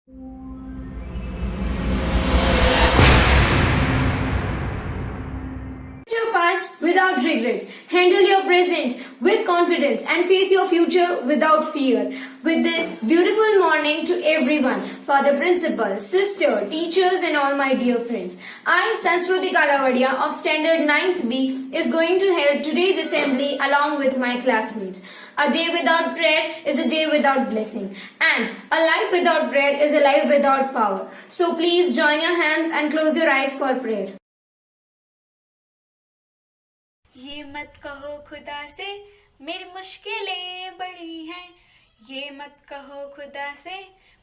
Your past without regret. Handle your present with confidence and face your future without fear. With this beautiful morning to everyone, Father Principal, sister, teachers and all my dear friends. I, Sanskruti Kalavadia of Standard 9th B is going to head today's assembly along with my classmates. A day without prayer is a day without blessing. And a life without prayer is a life without power. So please join your hands and close your eyes for prayer. ये मत कहो खुदा से मेरी मुश्किलें बड़ी हैं, ये मत कहो खुदा से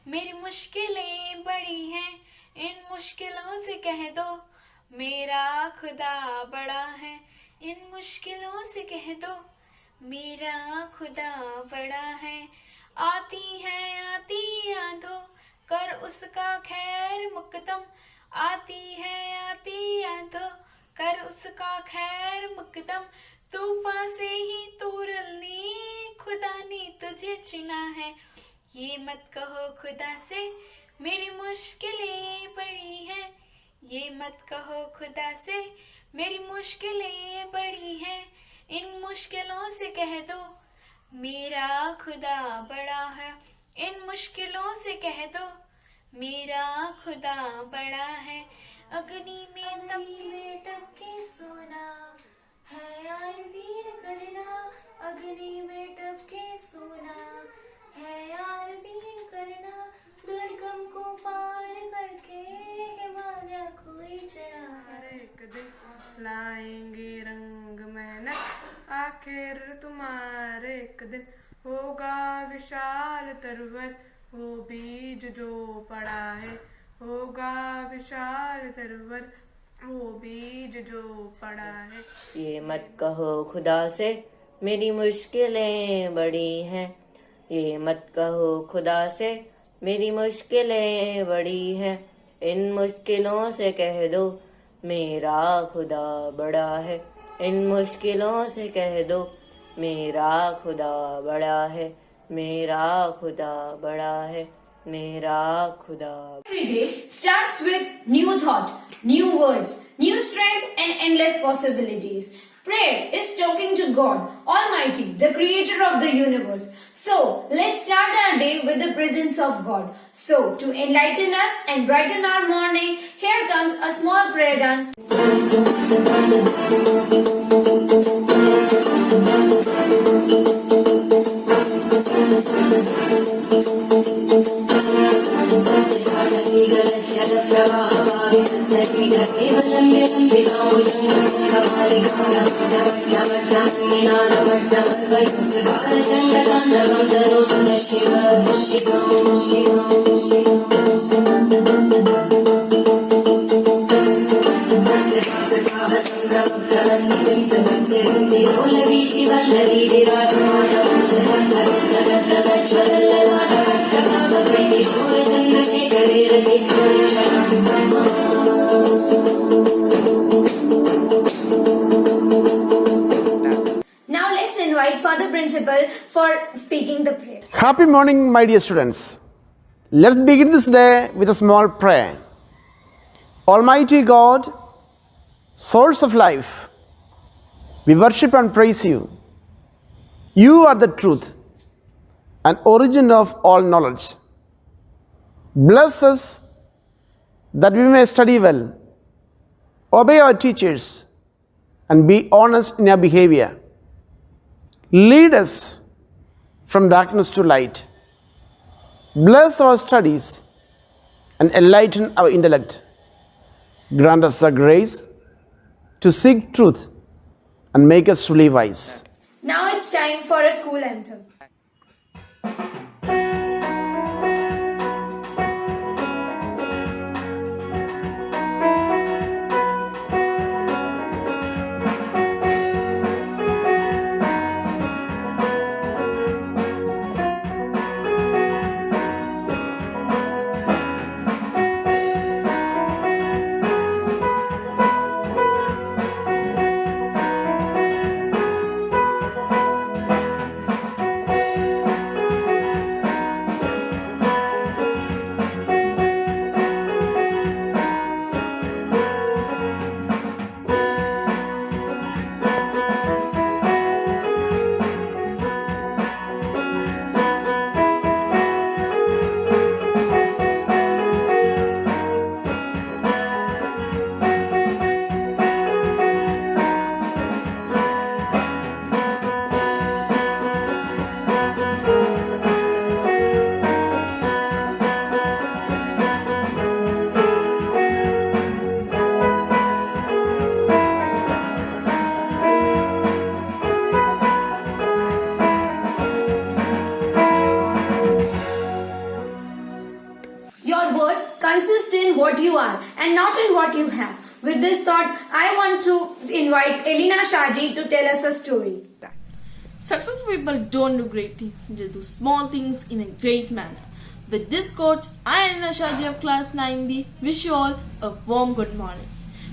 मेरी मुश्किलें बड़ी हैं, इन मुश्किलों से कह दो मेरा खुदा बड़ा है, इन मुश्किलों से कह दो मेरा खुदा बड़ा है। आती आंधो कर उसका खैर मुकदम, आती आंधो कर उसका खैर मुकदम, तूफान से ही तोड़ने खुदा ने तुझे चुना है। ये मत कहो खुदा से मेरी मुश्किलें बड़ी हैं, ये मत कहो खुदा से मेरी मुश्किलें बड़ी हैं, इन मुश्किलों से कह दो मेरा खुदा बड़ा है, इन मुश्किलों से कह दो मेरा खुदा बड़ा है। अग्नि में टपके सोना है यार वीर करना, अग्नि में टपके सोना है यार वीर करना, दुर्गम को पार करके हिमालय कोई चढ़ा है। एक दिन लाएंगे रंग मेहनत, आखिर तुम्हारे एक दिन होगा विशाल तरवर, वो बीज जो पड़ा है होगा विशाल तरवर, वो बीज जो पड़ा है। ये मत कहो खुदा से मेरी मुश्किलें बड़ी हैं, ये मत कहो खुदा से मेरी मुश्किलें बड़ी हैं, इन मुश्किलों से कह दो मेरा खुदा बड़ा है, इन मुश्किलों से कह दो मेरा खुदा बड़ा है, मेरा खुदा बड़ा है, मेरा खुदा। Every day starts with new thought, new words, new strength and endless possibilities. Prayer is talking to God Almighty, the creator of the universe. So, let's start our day with the presence of God. So, to enlighten us and brighten our morning, here comes a small prayer dance. Now let's invite Father Principal for speaking the prayer. Happy morning, my dear students. Let's begin this day with a small prayer. Almighty God, source of life, we worship and praise you. You are the truth and origin of all knowledge. Bless us that we may study well, obey our teachers, and be honest in our behavior. Lead us from darkness to light. Bless our studies and enlighten our intellect. Grant us the grace to seek truth and make us truly wise. Now it's time for a school anthem. Your worth consists in what you are and not in what you have. With this thought, I want to invite Elena Shaji to tell us a story. Successful people don't do great things, they do small things in a great manner. With this quote, I, Elena Shaji of class 9B, wish you all a warm good morning.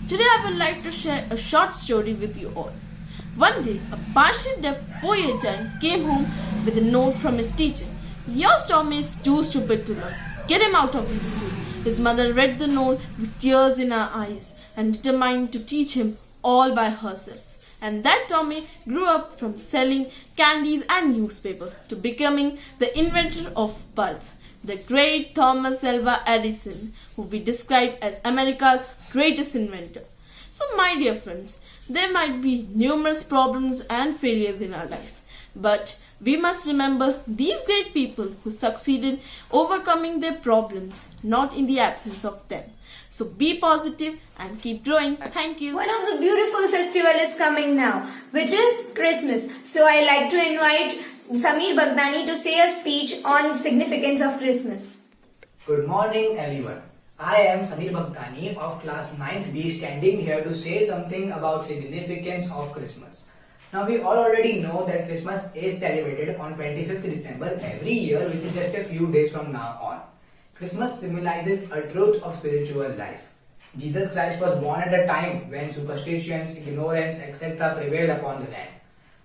Today I would like to share a short story with you all. One day, a partially deaf 4-year child came home with a note from his teacher. Your Tommy is too stupid to learn. Get him out of this school. His mother read the note with tears in her eyes and determined to teach him all by herself. And that Tommy grew up from selling candies and newspaper to becoming the inventor of bulb, the great Thomas Alva Edison, who we describe as America's greatest inventor. So my dear friends, there might be numerous problems and failures in our life, but we must remember these great people who succeeded overcoming their problems, not in the absence of them. So be positive and keep growing. Thank you. One of the beautiful festival is coming now, which is Christmas. So I like to invite Samir Bagdani to say a speech on significance of Christmas. Good morning everyone. I am Samir Bagdani of class 9th B, standing here to say something about significance of Christmas. Now we all already know that Christmas is celebrated on 25th December every year, which is just a few days from now on. Christmas symbolizes a truth of spiritual life. Jesus Christ was born at a time when superstitions, ignorance, etc. prevailed upon the land.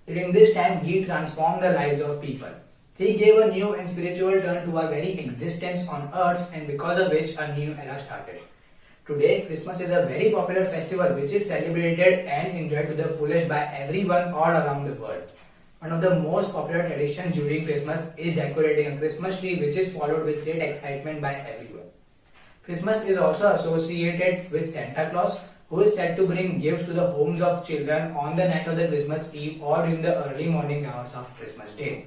During this time, He transformed the lives of people. He gave a new and spiritual turn to our very existence on earth, and because of which a new era started. Today, Christmas is a very popular festival which is celebrated and enjoyed to the fullest by everyone all around the world. One of the most popular traditions during Christmas is decorating a Christmas tree, which is followed with great excitement by everyone. Christmas is also associated with Santa Claus, who is said to bring gifts to the homes of children on the night of the Christmas Eve or in the early morning hours of Christmas Day.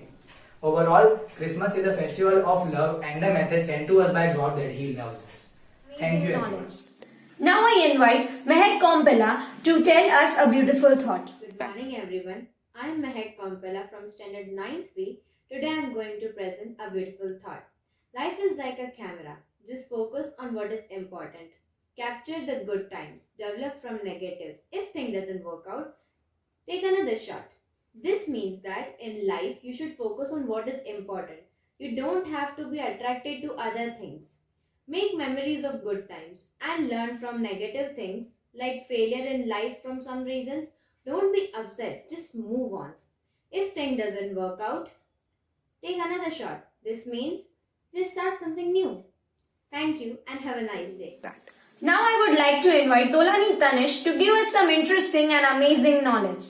Overall, Christmas is a festival of love and a message sent to us by God that He loves us. Thank you. Knowledge. Now I invite Mehak Kompella to tell us a beautiful thought. Good morning everyone. I am Mehak Kompella from standard 9th B. Today I am going to present a beautiful thought. Life is like a camera. Just focus on what is important. Capture the good times. Develop from negatives. If thing doesn't work out, take another shot. This means that in life you should focus on what is important. You don't have to be attracted to other things. Make memories of good times and learn from negative things like failure in life from some reasons. Don't be upset, just move on. If thing doesn't work out, take another shot. This means just start something new. Thank you and have a nice day. Now I would like to invite Tolani Tanish to give us some interesting and amazing knowledge.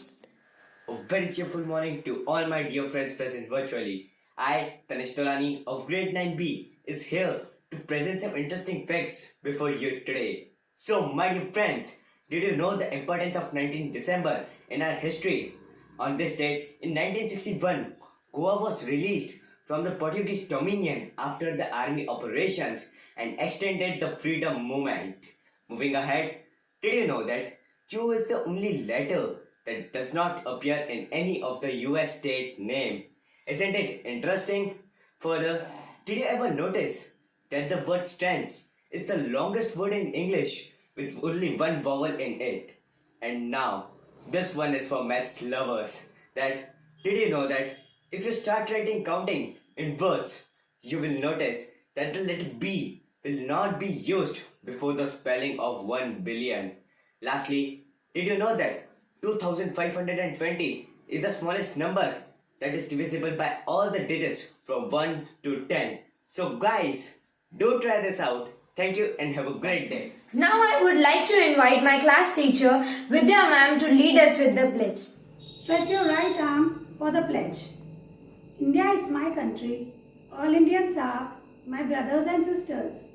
A very cheerful morning to all my dear friends present virtually. I, Tanish Tolani of grade 9B, is here to present some interesting facts before you today. So, my dear friends, did you know the importance of 19 December in our history? On this date, in 1961, Goa was released from the Portuguese dominion after the army operations and extended the freedom movement. Moving ahead, did you know that Q is the only letter that does not appear in any of the US state name? Isn't it interesting? Further, did you ever notice that the word strength is the longest word in English with only one vowel in it? And now, this one is for maths lovers. That did you know that if you start writing counting in words, you will notice that the letter B will not be used before the spelling of 1 billion. Lastly, did you know that 2520 is the smallest number that is divisible by all the digits from 1 to 10? So guys, do try this out. Thank you and have a great day. Now I would like to invite my class teacher Vidya ma'am to lead us with the pledge. Stretch your right arm for the pledge. India is my country. All Indians are my brothers and sisters.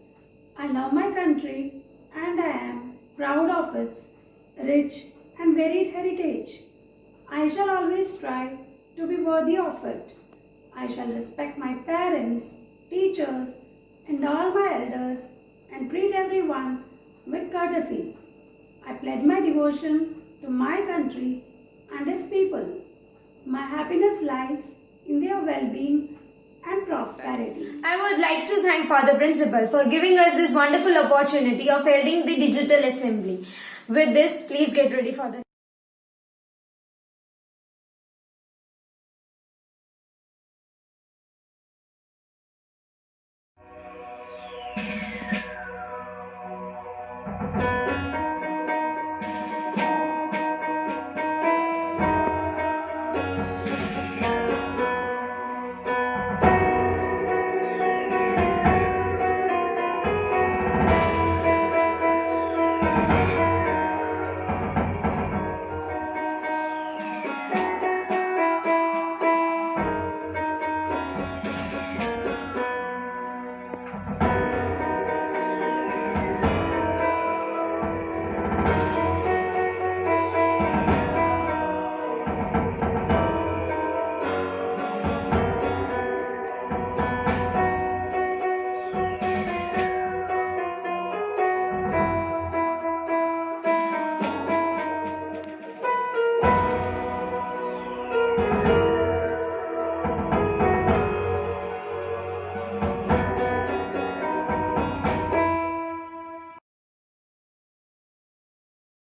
I love my country and I am proud of its rich and varied heritage. I shall always strive to be worthy of it. I shall respect my parents, teachers, and all my elders and treat everyone with courtesy. I pledge my devotion to my country and its people. My happiness lies in their well-being and prosperity. I would like to thank Father Principal for giving us this wonderful opportunity of holding the digital assembly. With this, please get ready for the